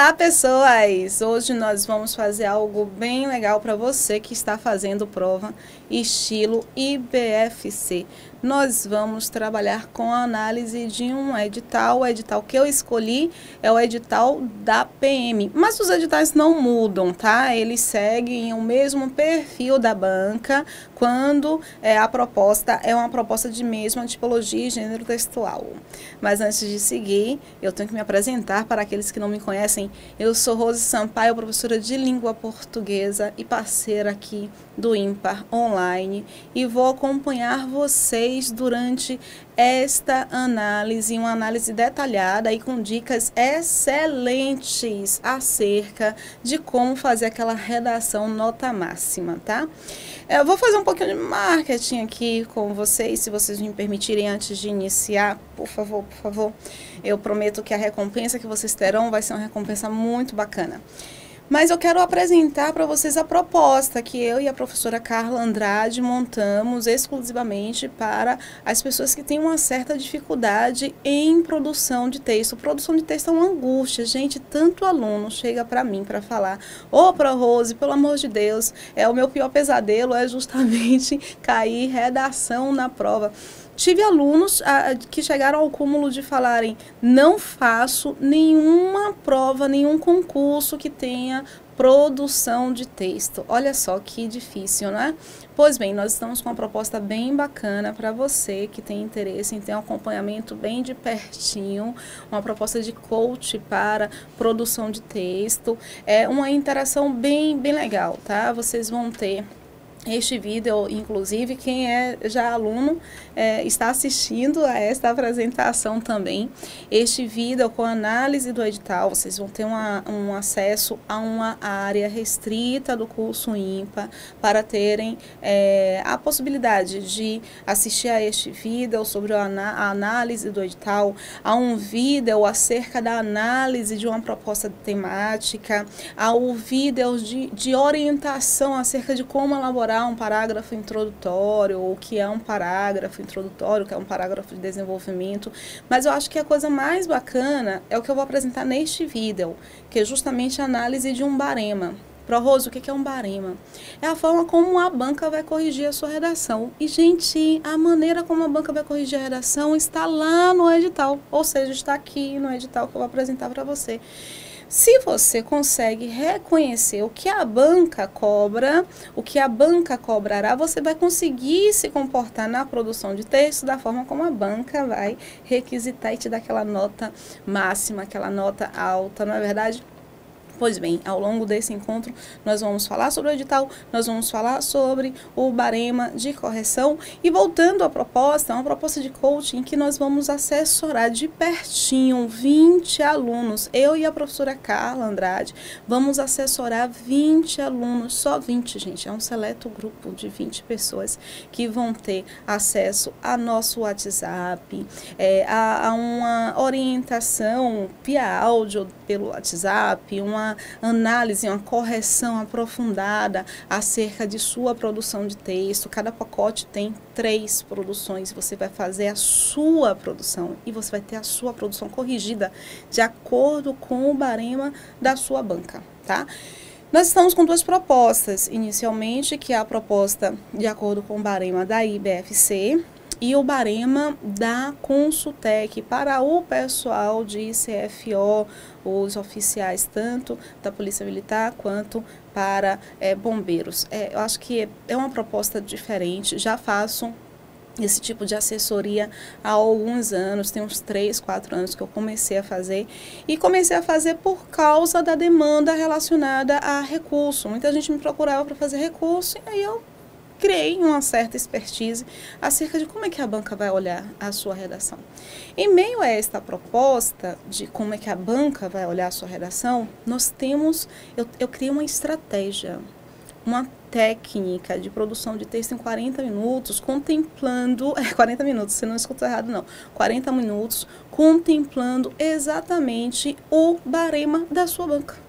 Olá, pessoas! Hoje nós vamos fazer algo bem legal para você que está fazendo prova estilo IBFC. Nós vamos trabalhar com a análise de um edital. O edital que eu escolhi é o edital da PM, mas os editais não mudam, tá? Eles seguem o mesmo perfil da banca quando a proposta é uma proposta de mesma tipologia e gênero textual. Mas antes de seguir, eu tenho que me apresentar para aqueles que não me conhecem. Eu sou Rose Sampaio, professora de língua portuguesa e parceira aqui do Ímpar Online, e vou acompanhar vocês durante esta análise, uma análise detalhada e com dicas excelentes acerca de como fazer aquela redação nota máxima, tá? Eu vou fazer um pouquinho de marketing aqui com vocês, se vocês me permitirem, antes de iniciar, por favor, por favor. Eu prometo que a recompensa que vocês terão vai ser uma recompensa muito bacana. Mas eu quero apresentar para vocês a proposta que eu e a professora Carla Andrade montamos exclusivamente para as pessoas que têm uma certa dificuldade em produção de texto. Produção de texto é uma angústia, gente. Tanto aluno chega para mim para falar: ô, Rose, pelo amor de Deus, o meu pior pesadelo é justamente cair redação na prova. Tive alunos que chegaram ao cúmulo de falarem: não faço nenhuma prova, nenhum concurso que tenha produção de texto. Olha só que difícil, né? Pois bem, nós estamos com uma proposta bem bacana para você que tem interesse em ter um acompanhamento bem de pertinho, uma proposta de coach para produção de texto. É uma interação bem legal, tá? Vocês vão ter este vídeo, inclusive, quem é já aluno está assistindo a esta apresentação também. Este vídeo com análise do edital, vocês vão ter um acesso a uma área restrita do curso IMPA para terem a possibilidade de assistir a este vídeo sobre a análise do edital, a um vídeo acerca da análise de uma proposta temática, ao vídeo de orientação acerca de como elaborar um parágrafo introdutório, ou o que é um parágrafo introdutório, que é um parágrafo de desenvolvimento. Mas eu acho que a coisa mais bacana é o que eu vou apresentar neste vídeo, que é justamente a análise de um barema. Rose, o que é um barema? É a forma como a banca vai corrigir a sua redação. E, gente, a maneira como a banca vai corrigir a redação está lá no edital, ou seja, está aqui no edital que eu vou apresentar para você. Se você consegue reconhecer o que a banca cobra, o que a banca cobrará, você vai conseguir se comportar na produção de texto da forma como a banca vai requisitar e te dar aquela nota máxima, aquela nota alta, não é verdade? Pois bem, ao longo desse encontro, nós vamos falar sobre o edital, nós vamos falar sobre o barema de correção. E voltando à proposta, é uma proposta de coaching em que nós vamos assessorar de pertinho 20 alunos. Eu e a professora Carla Andrade vamos assessorar 20 alunos, só 20, gente. É um seleto grupo de 20 pessoas que vão ter acesso a nosso WhatsApp, a uma orientação via áudio pelo WhatsApp, uma análise, uma correção aprofundada acerca de sua produção de texto. Cada pacote tem 3 produções. Você vai fazer a sua produção e você vai ter a sua produção corrigida de acordo com o barema da sua banca, tá? Nós estamos com 2 propostas, inicialmente, que é a proposta de acordo com o barema da IBFC e o barema da Consultec para o pessoal de CFO, os oficiais tanto da Polícia Militar quanto para bombeiros. Eu acho que é uma proposta diferente, já faço esse tipo de assessoria há alguns anos, tem uns 3, 4 anos que eu comecei a fazer, e comecei a fazer por causa da demanda relacionada a recurso. Muita gente me procurava para fazer recurso, e aí eu criei uma certa expertise acerca de como é que a banca vai olhar a sua redação. Em meio a esta proposta de como é que a banca vai olhar a sua redação, eu criei uma estratégia, uma técnica de produção de texto em 40 minutos, contemplando, 40 minutos, você não escutou errado não, 40 minutos, contemplando exatamente o barema da sua banca.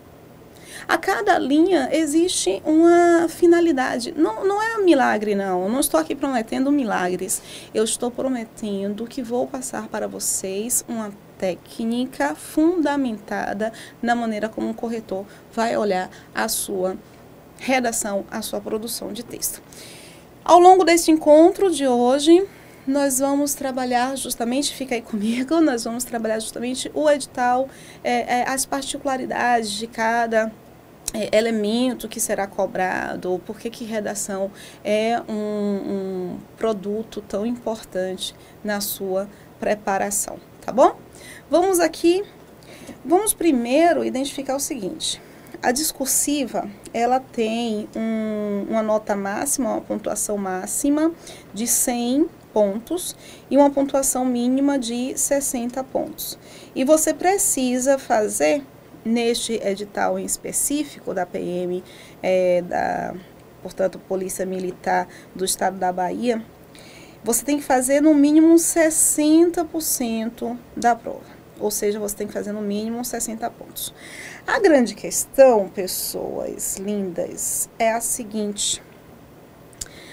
A cada linha existe uma finalidade. Não é um milagre, não. Eu não estou aqui prometendo milagres. Eu estou prometendo que vou passar para vocês uma técnica fundamentada na maneira como o corretor vai olhar a sua redação, a sua produção de texto. Ao longo deste encontro de hoje, nós vamos trabalhar justamente, fica aí comigo, nós vamos trabalhar justamente o edital, as particularidades de cada elemento que será cobrado, por que redação é um produto tão importante na sua preparação, tá bom? Vamos primeiro identificar o seguinte: a discursiva, ela tem uma nota máxima, uma pontuação máxima de 100 pontos e uma pontuação mínima de 60 pontos. E você precisa fazer, neste edital em específico da PM, portanto, Polícia Militar do Estado da Bahia, você tem que fazer no mínimo 60% da prova. Ou seja, você tem que fazer no mínimo 60 pontos. A grande questão, pessoas lindas, é a seguinte.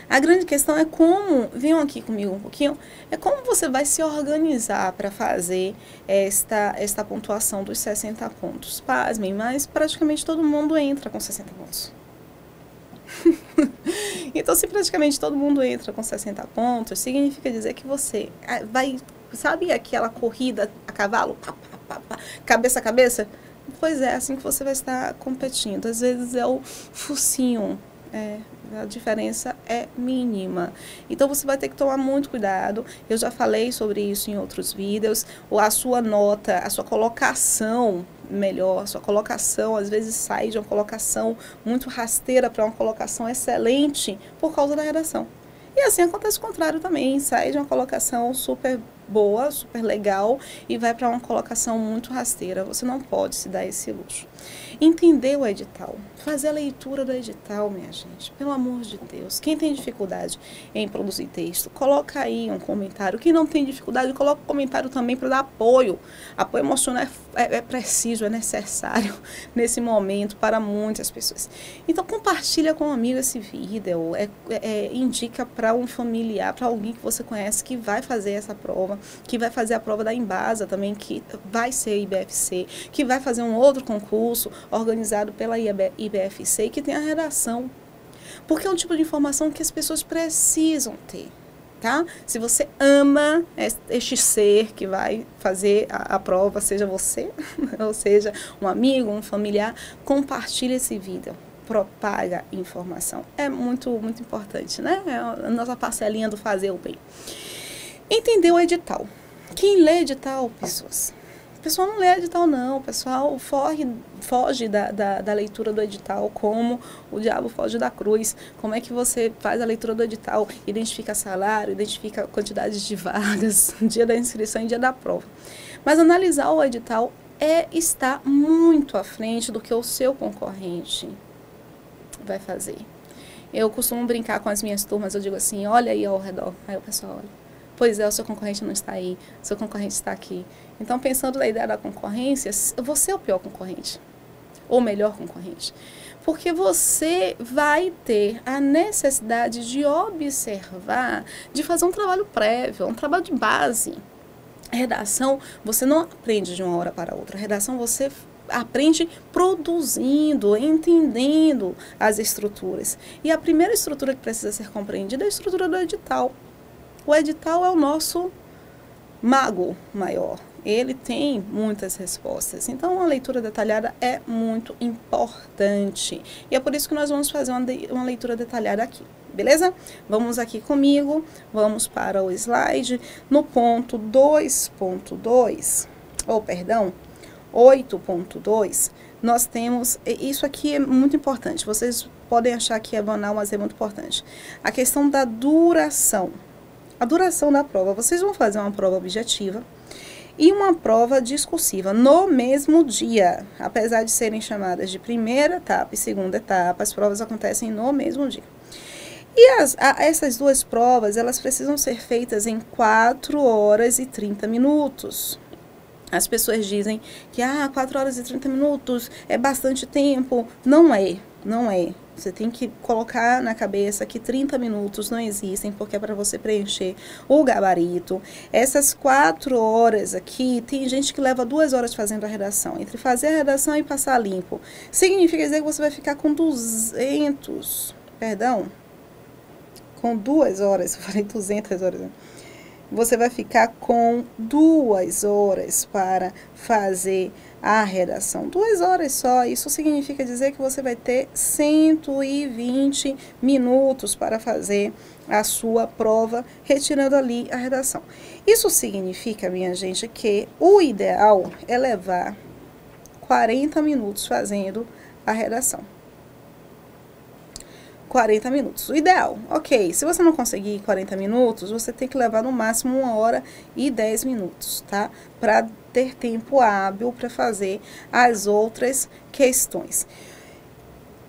A grande questão é como, venham aqui comigo um pouquinho, é como você vai se organizar para fazer esta pontuação dos 60 pontos. Pasmem, mas praticamente todo mundo entra com 60 pontos. Então, se praticamente todo mundo entra com 60 pontos, significa dizer que você vai, sabe aquela corrida a cavalo, cabeça a cabeça? Pois é, assim que você vai estar competindo. Às vezes é o focinho, a diferença é mínima. Então, você vai ter que tomar muito cuidado. Eu já falei sobre isso em outros vídeos. A sua nota, a sua colocação, melhor, a sua colocação, às vezes sai de uma colocação muito rasteira para uma colocação excelente por causa da redação. E assim acontece o contrário também, sai de uma colocação super boa, super legal e vai para uma colocação muito rasteira. Você não pode se dar esse luxo. Entender o edital, fazer a leitura do edital, minha gente, pelo amor de Deus. Quem tem dificuldade em produzir texto, coloca aí um comentário. Quem não tem dificuldade, coloca um comentário também para dar apoio. Apoio emocional é preciso, é necessário nesse momento para muitas pessoas. Então, compartilha com um amigo esse vídeo, indica para um familiar, para alguém que você conhece que vai fazer essa prova, que vai fazer a prova da Embasa também, que vai ser IBFC, que vai fazer um outro concurso organizado pela IBFC e que tem a redação. Porque é um tipo de informação que as pessoas precisam ter, tá? Se você ama este ser que vai fazer a prova, seja você, ou seja um amigo, um familiar, compartilhe esse vídeo. Propaga informação. É muito, muito importante, né? É a nossa parcelinha do fazer o bem. Entender o edital. Quem lê edital, pessoas? O pessoal não lê edital, não. O pessoal foge da leitura do edital como o diabo foge da cruz. Como é que você faz a leitura do edital? Identifica salário, identifica quantidades de vagas, dia da inscrição e dia da prova. Mas analisar o edital está muito à frente do que o seu concorrente vai fazer. Eu costumo brincar com as minhas turmas, eu digo assim, olha aí ao redor. Aí o pessoal olha. Pois é, o seu concorrente não está aí, o seu concorrente está aqui. Então, pensando na ideia da concorrência, você é o pior concorrente, ou melhor concorrente. Porque você vai ter a necessidade de observar, de fazer um trabalho prévio, um trabalho de base. A redação, você não aprende de uma hora para outra. A redação, você aprende produzindo, entendendo as estruturas. E a primeira estrutura que precisa ser compreendida é a estrutura do edital. O edital é o nosso mago maior. Ele tem muitas respostas. Então, uma leitura detalhada é muito importante. E é por isso que nós vamos fazer uma leitura detalhada aqui. Beleza? Vamos aqui comigo. Vamos para o slide. No ponto 2.2, ou perdão, 8.2, nós temos... Isso aqui é muito importante. Vocês podem achar que é banal, mas é muito importante. A questão da duração. A duração da prova. Vocês vão fazer uma prova objetiva e uma prova discursiva no mesmo dia. Apesar de serem chamadas de primeira etapa e segunda etapa, as provas acontecem no mesmo dia. E essas duas provas, elas precisam ser feitas em 4 horas e 30 minutos. As pessoas dizem que 4 horas e 30 minutos é bastante tempo. Não é, não é. Você tem que colocar na cabeça que 30 minutos não existem, porque é para você preencher o gabarito. Essas 4 horas aqui, tem gente que leva 2 horas fazendo a redação. Entre fazer a redação e passar limpo, significa dizer que você vai ficar com 2 horas, eu falei 200 horas, né? Você vai ficar com 2 horas para fazer a redação. 2 horas só, isso significa dizer que você vai ter 120 minutos para fazer a sua prova, retirando ali a redação. Isso significa, minha gente, que o ideal é levar 40 minutos fazendo a redação. 40 minutos, o ideal, ok. Se você não conseguir 40 minutos, você tem que levar no máximo 1 hora e 10 minutos, tá? Para ter tempo hábil para fazer as outras questões.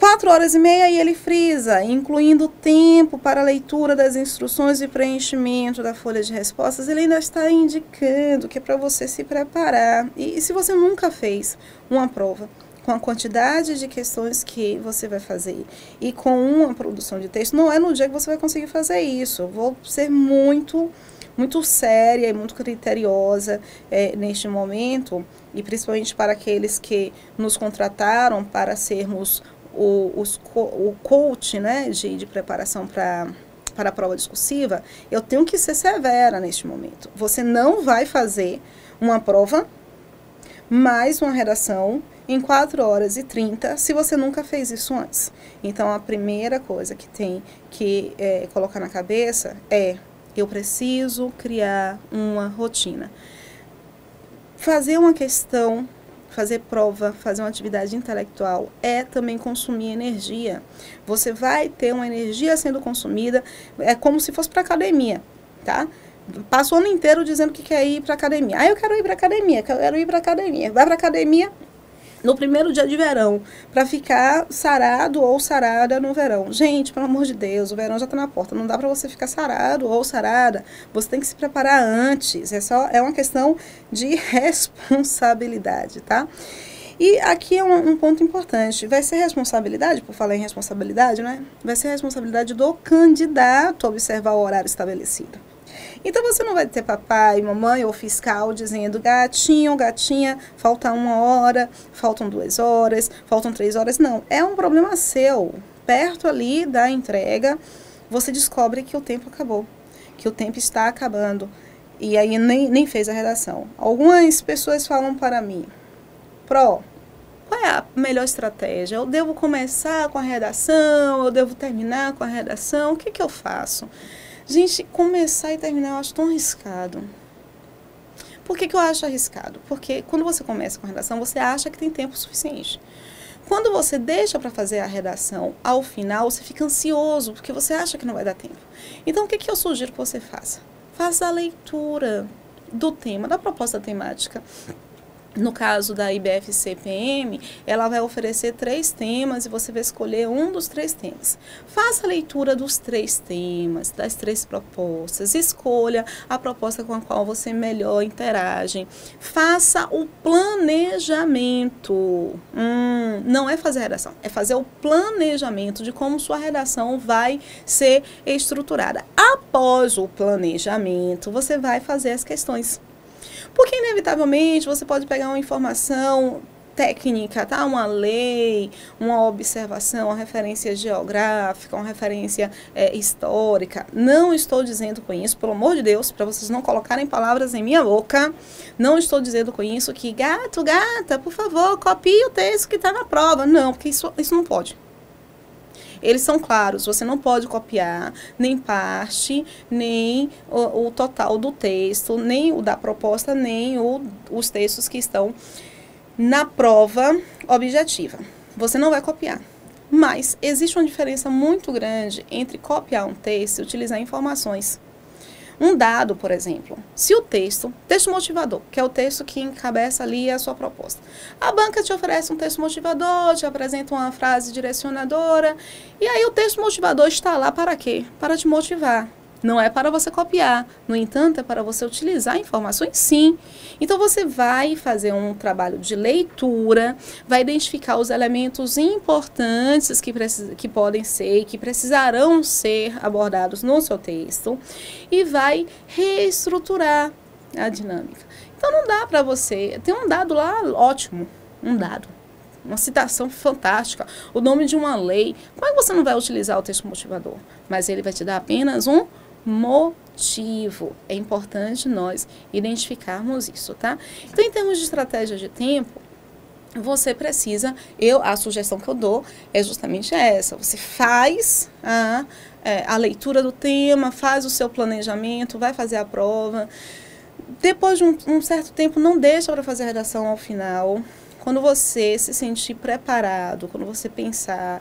4 horas e meia e ele frisa, incluindo tempo para a leitura das instruções e preenchimento da folha de respostas. Ele ainda está indicando que é para você se preparar. E se você nunca fez uma prova com a quantidade de questões que você vai fazer e com uma produção de texto, não é no dia que você vai conseguir fazer isso. Eu vou ser muito séria e muito criteriosa neste momento, e principalmente para aqueles que nos contrataram para sermos o coach, né, de preparação para a prova discursiva. Eu tenho que ser severa neste momento. Você não vai fazer uma prova mais uma redação em 4 horas e 30, se você nunca fez isso antes. Então, a primeira coisa que tem que colocar na cabeça é: eu preciso criar uma rotina. Fazer uma questão, fazer prova, fazer uma atividade intelectual é também consumir energia. Você vai ter uma energia sendo consumida, é como se fosse para academia, tá? Passa o ano inteiro dizendo que quer ir para academia. Ah, eu quero ir para academia, quero ir para academia. Vai para academia no primeiro dia de verão, para ficar sarado ou sarada no verão. Gente, pelo amor de Deus, o verão já está na porta. Não dá para você ficar sarado ou sarada. Você tem que se preparar antes. É uma questão de responsabilidade, tá? E aqui é um ponto importante. Vai ser responsabilidade, por falar em responsabilidade, né? Vai ser responsabilidade do candidato observar o horário estabelecido. Então, você não vai ter papai, mamãe ou fiscal dizendo: gatinho ou gatinha, falta 1 hora, faltam 2 horas, faltam 3 horas. Não, é um problema seu. Perto ali da entrega, você descobre que o tempo acabou, que o tempo está acabando. E aí nem fez a redação. Algumas pessoas falam para mim: qual é a melhor estratégia? Eu devo começar com a redação? Eu devo terminar com a redação? O que eu faço? Gente, começar e terminar eu acho tão arriscado. Por que eu acho arriscado? Porque quando você começa com a redação, você acha que tem tempo suficiente. Quando você deixa para fazer a redação ao final, você fica ansioso, porque você acha que não vai dar tempo. Então, o que eu sugiro que você faça? Faça a leitura do tema, da proposta temática. No caso da IBFC-PM, ela vai oferecer 3 temas e você vai escolher um dos 3 temas. Faça a leitura dos 3 temas, das 3 propostas. Escolha a proposta com a qual você melhor interage. Faça o planejamento. Não é fazer a redação, é fazer o planejamento de como sua redação vai ser estruturada. Após o planejamento, você vai fazer as questões. Porque, inevitavelmente, você pode pegar uma informação técnica, tá? Uma lei, uma observação, uma referência geográfica, uma referência histórica. Não estou dizendo com isso, pelo amor de Deus, para vocês não colocarem palavras em minha boca, não estou dizendo com isso que gato, gata, por favor, copie o texto que está na prova. Não, porque isso não pode. Eles são claros, você não pode copiar nem parte, nem o total do texto, nem o da proposta, nem os textos que estão na prova objetiva. Você não vai copiar. Mas existe uma diferença muito grande entre copiar um texto e utilizar informações. Um dado, por exemplo, se o texto motivador, que é o texto que encabeça ali a sua proposta. A banca te oferece um texto motivador, te apresenta uma frase direcionadora, e aí o texto motivador está lá para quê? Para te motivar. Não é para você copiar, no entanto, é para você utilizar informações sim. Então, você vai fazer um trabalho de leitura, vai identificar os elementos importantes que podem ser e que precisarão ser abordados no seu texto e vai reestruturar a dinâmica. Então, não dá para você... Tem um dado lá ótimo, um dado. Uma citação fantástica, o nome de uma lei. Como é que você não vai utilizar o texto motivador? Mas ele vai te dar apenas um motivo. É importante nós identificarmos isso, tá? Então, em termos de estratégia de tempo, você precisa, a sugestão que eu dou é justamente essa. Você faz a leitura do tema, faz o seu planejamento, vai fazer a prova. Depois de um certo tempo, não deixa para fazer a redação ao final. Quando você se sentir preparado, quando você pensar,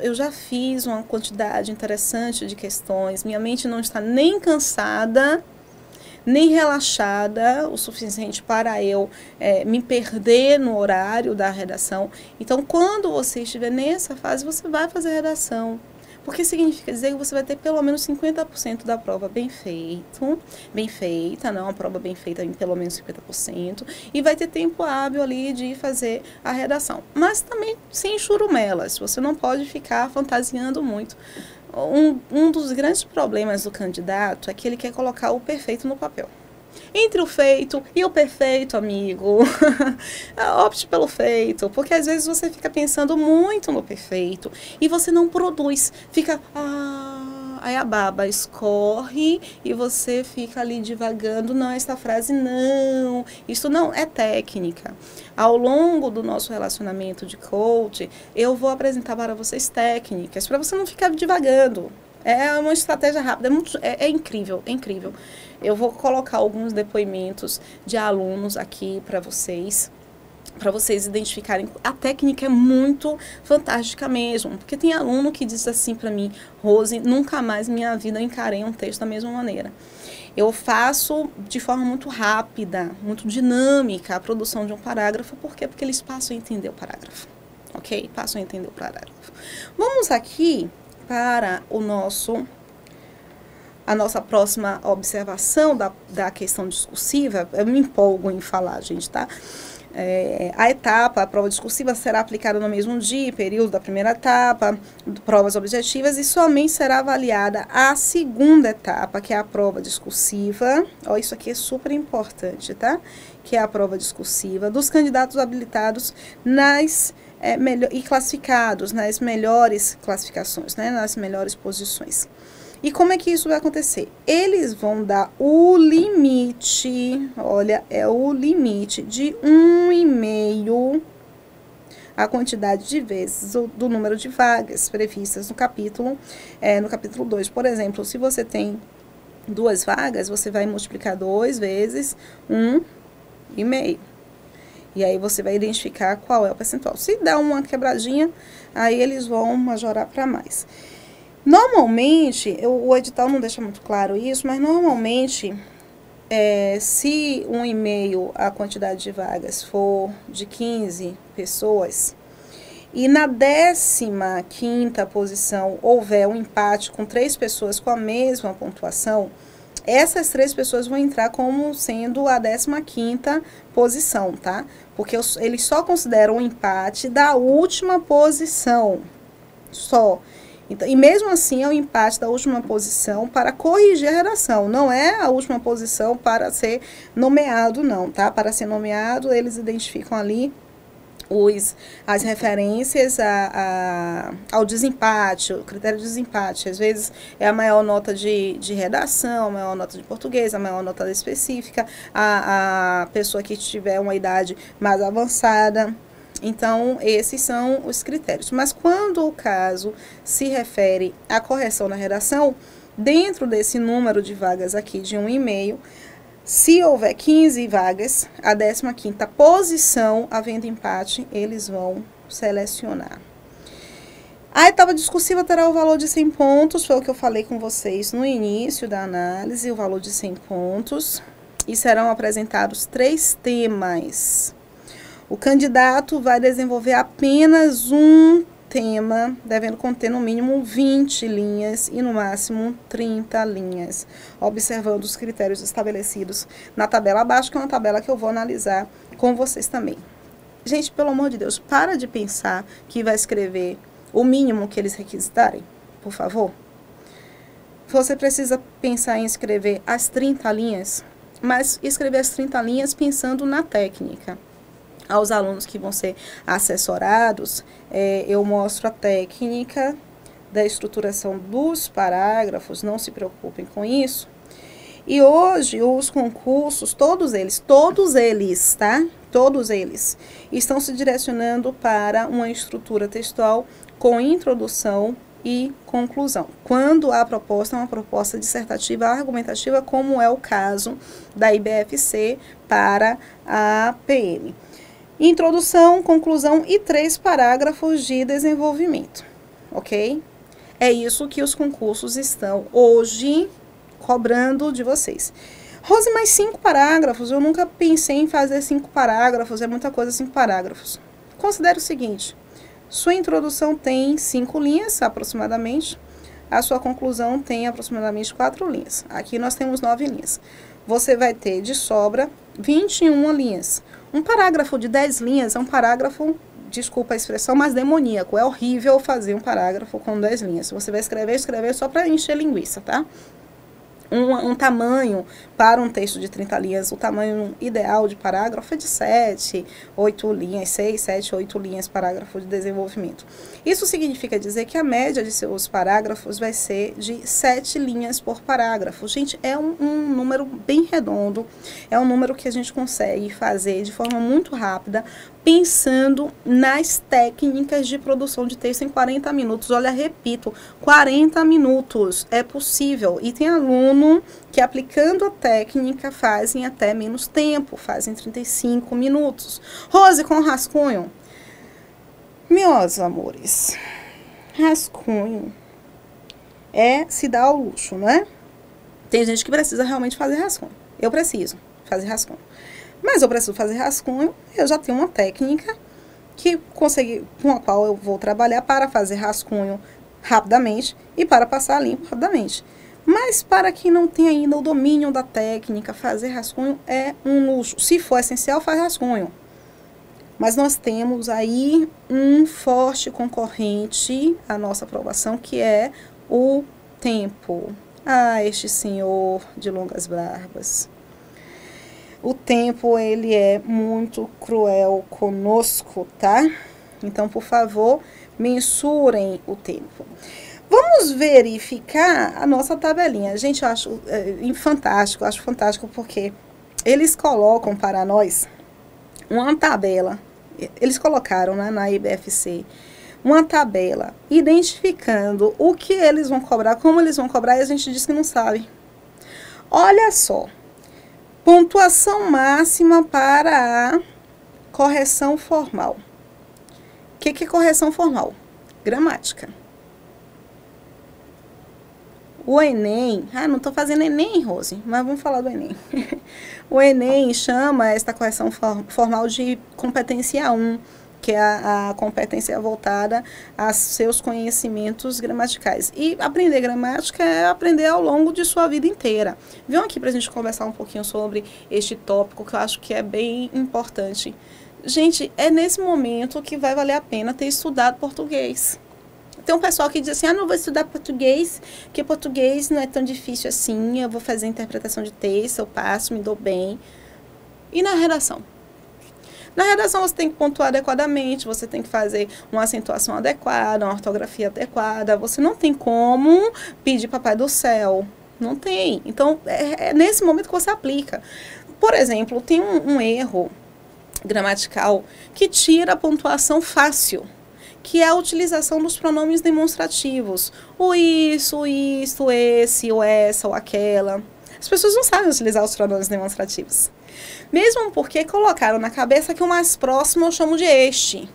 eu já fiz uma quantidade interessante de questões, minha mente não está nem cansada, nem relaxada o suficiente para eu me perder no horário da redação. Então, quando você estiver nessa fase, você vai fazer a redação. Porque significa dizer que você vai ter pelo menos 50% da prova bem feita, não, a prova bem feita em pelo menos 50%, e vai ter tempo hábil ali de fazer a redação. Mas também sem churumelas, você não pode ficar fantasiando muito. Um dos grandes problemas do candidato é que ele quer colocar o perfeito no papel. Entre o feito e o perfeito, amigo, opte pelo feito, porque às vezes você fica pensando muito no perfeito e você não produz, fica, aí a baba escorre e você fica ali divagando, não, essa frase não, isso não é técnica. Ao longo do nosso relacionamento de coach, eu vou apresentar para vocês técnicas, para você não ficar divagando. É uma estratégia rápida, é incrível, é incrível. Eu vou colocar alguns depoimentos de alunos aqui para vocês identificarem. A técnica é muito fantástica mesmo, porque tem aluno que diz assim para mim, Rose, nunca mais na minha vida eu encarei um texto da mesma maneira. Eu faço de forma muito rápida, muito dinâmica a produção de um parágrafo. Por quê? Porque eles passam a entender o parágrafo, ok? Passam a entender o parágrafo. Vamos aqui para a nossa próxima observação da questão discursiva. Eu me empolgo em falar, gente, tá? A prova discursiva será aplicada no mesmo dia, período da primeira etapa, provas objetivas, e somente será avaliada a segunda etapa, que é a prova discursiva. Ó, isso aqui é super importante, tá? Que é a prova discursiva dos candidatos habilitados e classificados nas melhores classificações, né? Nas melhores posições. E como é que isso vai acontecer? Eles vão dar o limite, olha, é o limite de 1,5 a quantidade de vezes do número de vagas previstas no capítulo 2. Por exemplo, se você tem 2 vagas, você vai multiplicar 2 vezes 1,5. E aí você vai identificar qual é o percentual. Se dá uma quebradinha, aí eles vão majorar para mais. Normalmente, o edital não deixa muito claro isso, mas normalmente, se 1,5 a quantidade de vagas for de 15 pessoas, e na 15ª posição houver um empate com 3 pessoas com a mesma pontuação, essas 3 pessoas vão entrar como sendo a 15ª posição, tá? Porque eles só consideram o empate da última posição, só. Então, e mesmo assim é o empate da última posição para corrigir a redação. Não é a última posição para ser nomeado, não, tá? Para ser nomeado, eles identificam ali as referências ao desempate, o critério de desempate. Às vezes é a maior nota de redação, a maior nota de português, a maior nota específica, a pessoa que tiver uma idade mais avançada. Então, esses são os critérios. Mas quando o caso se refere à correção na redação, dentro desse número de vagas aqui de 1,5, se houver 15 vagas, a 15ª posição, havendo empate, eles vão selecionar. A etapa discursiva terá o valor de 100 pontos, foi o que eu falei com vocês no início da análise, o valor de 100 pontos, e serão apresentados 3 temas. O candidato vai desenvolver apenas um tema devendo conter no mínimo 20 linhas e no máximo 30 linhas, observando os critérios estabelecidos na tabela abaixo, que é uma tabela que eu vou analisar com vocês também. Gente, pelo amor de Deus, para de pensar que vai escrever o mínimo que eles requisitarem, por favor. Você precisa pensar em escrever as 30 linhas, mas escrever as 30 linhas pensando na técnica. Aos alunos que vão ser assessorados, eu mostro a técnica da estruturação dos parágrafos, não se preocupem com isso. E hoje os concursos, todos eles, tá? Todos eles estão se direcionando para uma estrutura textual com introdução e conclusão. Quando a proposta é uma proposta dissertativa argumentativa, como é o caso da IBFC para a PM. Introdução, conclusão e 3 parágrafos de desenvolvimento, ok? É isso que os concursos estão hoje cobrando de vocês. Rose, mais 5 parágrafos? Eu nunca pensei em fazer 5 parágrafos, é muita coisa 5 parágrafos. Considere o seguinte, sua introdução tem 5 linhas, aproximadamente, a sua conclusão tem aproximadamente 4 linhas. Aqui nós temos 9 linhas. Você vai ter de sobra 21 linhas. Um parágrafo de 10 linhas é um parágrafo, desculpa a expressão, mas demoníaco. É horrível fazer um parágrafo com 10 linhas. Você vai escrever só para encher linguiça, tá? Um tamanho para um texto de 30 linhas, o tamanho ideal de parágrafo é de 7, 8 linhas, 6, 7, 8 linhas, parágrafo de desenvolvimento. Isso significa dizer que a média de seus parágrafos vai ser de 7 linhas por parágrafo. Gente, é um número bem redondo, é um número que a gente consegue fazer de forma muito rápida, pensando nas técnicas de produção de texto em 40 minutos. Olha, repito, 40 minutos é possível. E tem aluno que, aplicando a técnica, fazem até menos tempo, fazem 35 minutos. Rose, com rascunho. Meus amores, rascunho se dá ao luxo, não é? Tem gente que precisa realmente fazer rascunho. Eu preciso fazer rascunho. Mas eu preciso fazer rascunho, eu já tenho uma técnica com a qual eu vou trabalhar para fazer rascunho rapidamente e para passar limpo rapidamente. Mas para quem não tem ainda o domínio da técnica, fazer rascunho é um luxo. Se for essencial, faz rascunho. Mas nós temos aí um forte concorrente à nossa aprovação, que é o tempo. Ah, este senhor de longas barbas. O tempo, ele é muito cruel conosco, tá? Então, por favor, mensurem o tempo. Vamos verificar a nossa tabelinha. Gente, eu acho fantástico porque eles colocam para nós uma tabela. Eles colocaram, né, na IBFC uma tabela identificando o que eles vão cobrar, como eles vão cobrar, e a gente diz que não sabe. Olha só. Pontuação máxima para a correção formal. O que é correção formal? Gramática. O Enem, não estou fazendo Enem, Rose, mas vamos falar do Enem. O Enem chama esta correção formal de competência 1, que é a competência voltada a seus conhecimentos gramaticais. E aprender gramática é aprender ao longo de sua vida inteira. Venham aqui para a gente conversar um pouquinho sobre este tópico, que eu acho que é bem importante. Gente, é nesse momento que vai valer a pena ter estudado português. Tem um pessoal que diz assim, não vou estudar português, porque português não é tão difícil assim, eu vou fazer interpretação de texto, eu passo, me dou bem. E na redação? Na redação você tem que pontuar adequadamente, você tem que fazer uma acentuação adequada, uma ortografia adequada, você não tem como pedir papai do céu, não tem. Então, é nesse momento que você aplica. Por exemplo, tem um erro gramatical que tira a pontuação fácil, que é a utilização dos pronomes demonstrativos. O isso, o isto, esse, o essa, ou aquela. As pessoas não sabem utilizar os pronomes demonstrativos. Mesmo porque colocaram na cabeça que o mais próximo eu chamo de este.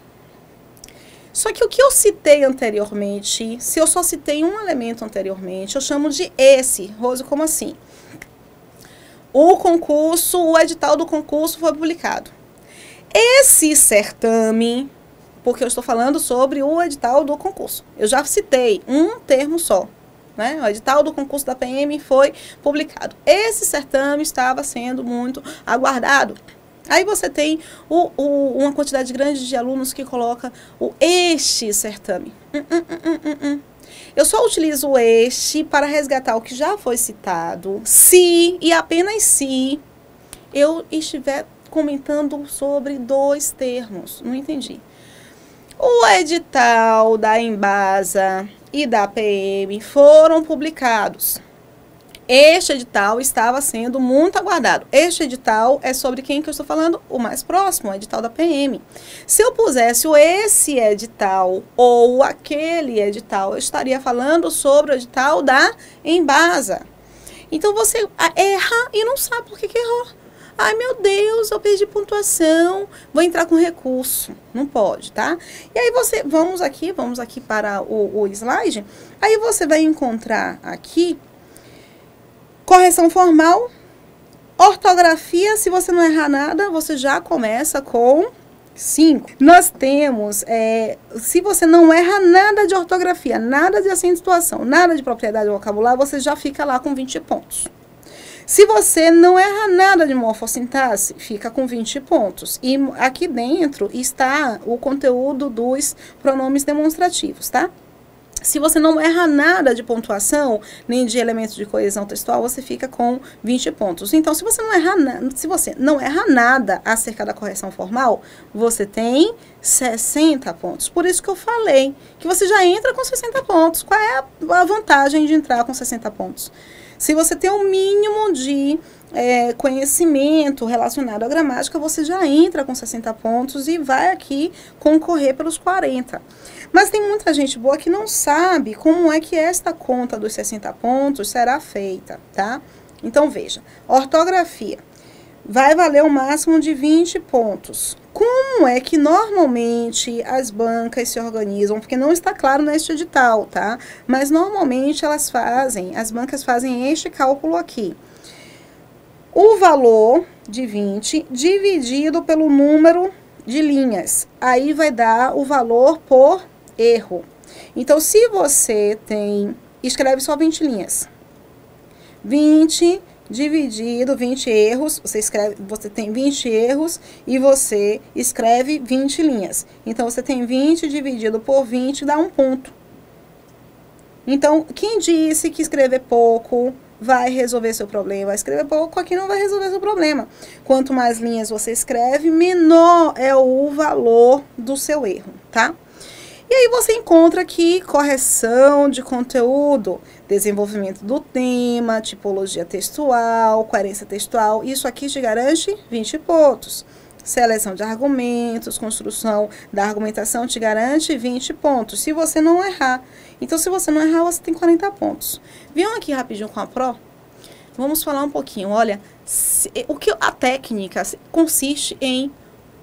Só que o que eu citei anteriormente, se eu só citei um elemento anteriormente, eu chamo de esse. Rose, como assim? O edital do concurso foi publicado. Esse certame porque eu estou falando sobre o edital do concurso. Eu já citei um termo só, né? O edital do concurso da PM foi publicado. Esse certame estava sendo muito aguardado. Aí você tem uma quantidade grande de alunos que coloca este certame. Eu só utilizo o este para resgatar o que já foi citado, se e apenas se eu estiver comentando sobre dois termos. Não entendi. O edital da Embasa e da PM foram publicados. Este edital estava sendo muito aguardado. Este edital é sobre quem que eu estou falando? O mais próximo, o edital da PM. Se eu pusesse o esse edital ou aquele edital, eu estaria falando sobre o edital da Embasa. Então, você erra e não sabe por que errou. Ai, meu Deus, eu perdi pontuação, vou entrar com recurso. Não pode, tá? E aí vamos aqui para o slide. Aí você vai encontrar aqui correção formal, ortografia. Se você não errar nada, você já começa com 5. Nós temos, se você não erra nada de ortografia, nada de acentuação, nada de propriedade vocabular, você já fica lá com 20 pontos. Se você não erra nada de morfossintaxe, fica com 20 pontos. E aqui dentro está o conteúdo dos pronomes demonstrativos, tá? Se você não erra nada de pontuação, nem de elementos de coesão textual, você fica com 20 pontos. Então, se você não erra nada acerca da correção formal, você tem 60 pontos. Por isso que eu falei que você já entra com 60 pontos. Qual é a vantagem de entrar com 60 pontos? Se você tem um mínimo de conhecimento relacionado à gramática, você já entra com 60 pontos e vai aqui concorrer pelos 40. Mas tem muita gente boa que não sabe como é que esta conta dos 60 pontos será feita, tá? Então, veja, ortografia vai valer o máximo de 20 pontos. Como é que normalmente as bancas se organizam? Porque não está claro neste edital, tá? Mas normalmente as bancas fazem este cálculo aqui. O valor de 20 dividido pelo número de linhas. Aí vai dar o valor por erro. Então, se você escreve só 20 linhas. 20 dividido, 20 erros, você tem 20 erros e você escreve 20 linhas. Então, você tem 20 dividido por 20, dá 1 ponto. Então, quem disse que escrever pouco vai resolver seu problema? Escrever pouco aqui não vai resolver seu problema. Quanto mais linhas você escreve, menor é o valor do seu erro, tá? E aí você encontra aqui correção de conteúdo, desenvolvimento do tema, tipologia textual, coerência textual. Isso aqui te garante 20 pontos. Seleção de argumentos, construção da argumentação te garante 20 pontos, se você não errar. Então, se você não errar, você tem 40 pontos. Viram aqui rapidinho com a Pro? Vamos falar um pouquinho. Olha, a técnica consiste em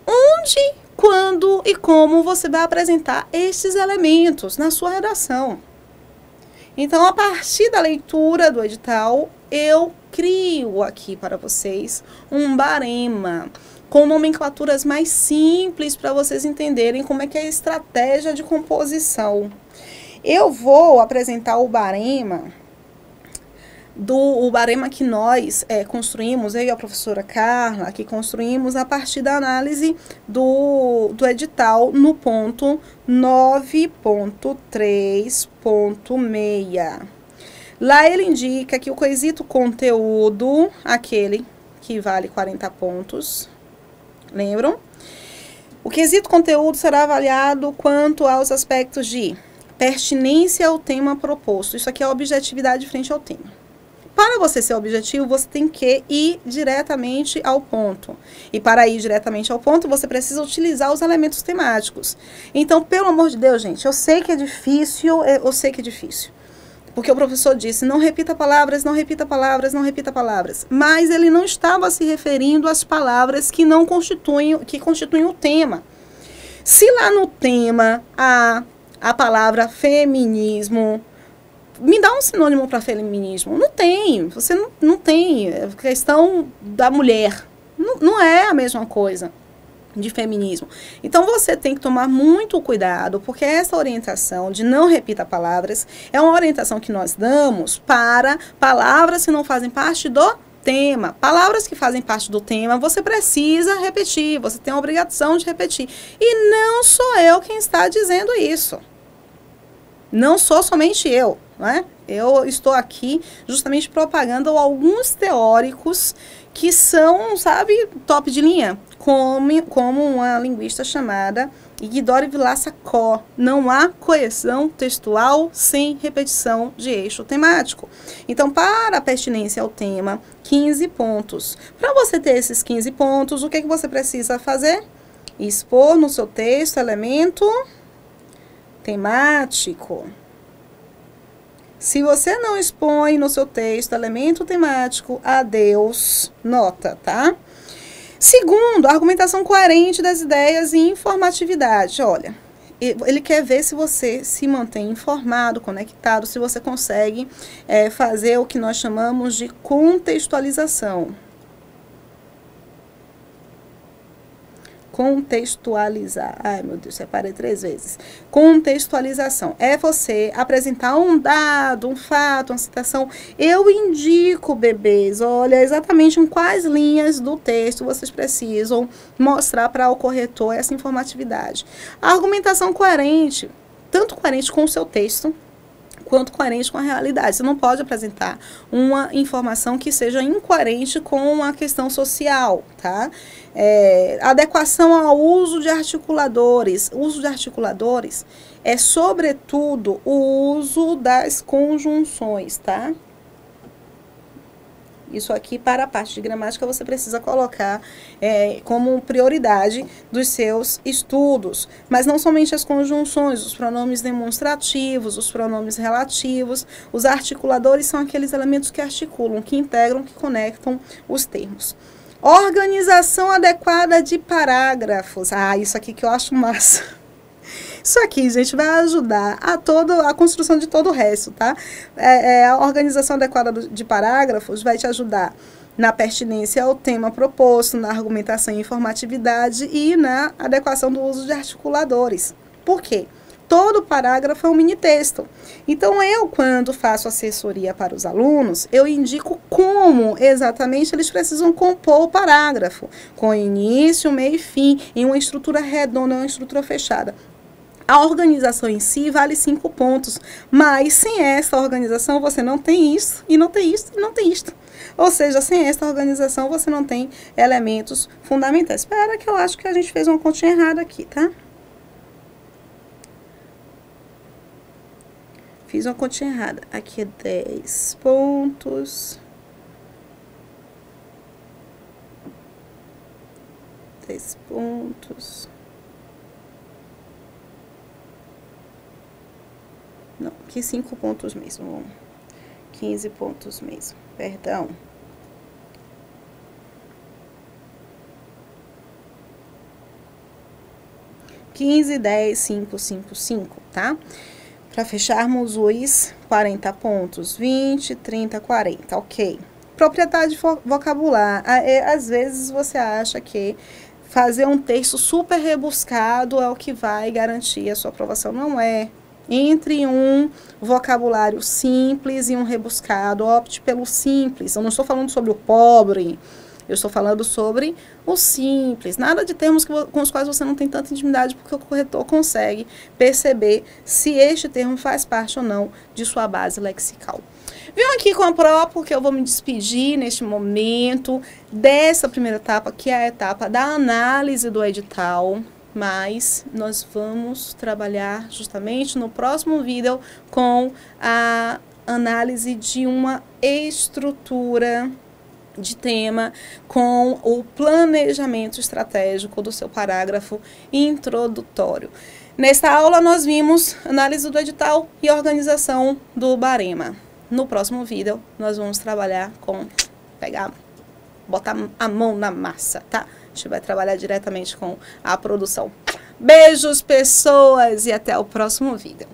onde, quando e como você vai apresentar estes elementos na sua redação. Então, a partir da leitura do edital, eu crio aqui para vocês um barema com nomenclaturas mais simples para vocês entenderem como é que é a estratégia de composição. Eu vou apresentar o barema que nós construímos, eu e a professora Carla, que construímos a partir da análise do edital no ponto 9.3.6. Lá ele indica que o quesito conteúdo, aquele que vale 40 pontos, lembram? O quesito conteúdo será avaliado quanto aos aspectos de pertinência ao tema proposto. Isso aqui é objetividade frente ao tema. Para você ser objetivo, você tem que ir diretamente ao ponto. E para ir diretamente ao ponto, você precisa utilizar os elementos temáticos. Então, pelo amor de Deus, gente, eu sei que é difícil, Porque o professor disse, não repita palavras, não repita palavras, não repita palavras. Mas ele não estava se referindo às palavras que constituem o tema. Se lá no tema a palavra feminismo, me dá um sinônimo para feminismo. Não tem, você não tem. É questão da mulher. Não é a mesma coisa. de feminismo. Então, você tem que tomar muito cuidado, porque essa orientação de não repita palavras é uma orientação que nós damos para palavras que não fazem parte do tema. Palavras que fazem parte do tema, você precisa repetir, você tem a obrigação de repetir. E não sou eu quem está dizendo isso. Não sou somente eu, não é? Eu estou aqui justamente propagando alguns teóricos que são, sabe, top de linha, como uma linguista chamada Isidore Vilaça-Có. Não há coesão textual sem repetição de eixo temático. Então, para a pertinência ao tema, 15 pontos. Para você ter esses 15 pontos, o que você precisa fazer? Expor no seu texto elemento temático. Se você não expõe no seu texto elemento temático, adeus, nota, tá? Segundo, argumentação coerente das ideias e informatividade. Olha, ele quer ver se você se mantém informado, conectado, se você consegue fazer o que nós chamamos de contextualização. Contextualizar. Ai, meu Deus, separei 3 vezes. Contextualização. É você apresentar um dado, um fato, uma citação. Eu indico, bebês, olha, exatamente em quais linhas do texto vocês precisam mostrar para o corretor essa informatividade. A argumentação coerente, tanto coerente com o seu texto, quanto coerente com a realidade. Você não pode apresentar uma informação que seja incoerente com a questão social, tá? Adequação ao uso de articuladores. O uso de articuladores é, sobretudo, o uso das conjunções, tá? Isso aqui, para a parte de gramática, você precisa colocar como prioridade dos seus estudos. Mas não somente as conjunções, os pronomes demonstrativos, os pronomes relativos. Os articuladores são aqueles elementos que articulam, que integram, que conectam os termos. Organização adequada de parágrafos. Ah, isso aqui que eu acho massa. Isso aqui, gente, vai ajudar a construção de todo o resto, tá? A organização adequada de parágrafos vai te ajudar na pertinência ao tema proposto, na argumentação e informatividade e na adequação do uso de articuladores. Por quê? Todo parágrafo é um mini texto. Então, eu, quando faço assessoria para os alunos, eu indico como exatamente eles precisam compor o parágrafo, com início, meio e fim, em uma estrutura redonda, uma estrutura fechada. A organização em si vale 5 pontos, mas sem essa organização você não tem isso, e não tem isso, e não tem isto. Ou seja, sem essa organização você não tem elementos fundamentais. Espera que eu acho que a gente fez uma continha errada aqui, tá? Fiz uma continha errada. Aqui é 10 pontos. 10 pontos. Não, aqui 5 pontos mesmo. 15 pontos mesmo. Perdão. (15, 10, 5, 5, 5, tá? Para fecharmos os 40 pontos. 20, 30, 40, ok. Propriedade vocabular. Às vezes você acha que fazer um texto super rebuscado é o que vai garantir a sua aprovação. Não é. Entre um vocabulário simples e um rebuscado, opte pelo simples. Eu não estou falando sobre o pobre, eu estou falando sobre o simples. Nada de termos com os quais você não tem tanta intimidade, porque o corretor consegue perceber se este termo faz parte ou não de sua base lexical. Venho aqui com a prova, porque eu vou me despedir neste momento dessa primeira etapa, que é a etapa da análise do edital. Mas nós vamos trabalhar justamente no próximo vídeo com a análise de uma estrutura de tema com o planejamento estratégico do seu parágrafo introdutório. Nesta aula nós vimos análise do edital e organização do barema. No próximo vídeo nós vamos trabalhar com botar a mão na massa, tá? A gente vai trabalhar diretamente com a produção. Beijos, pessoas, e até o próximo vídeo.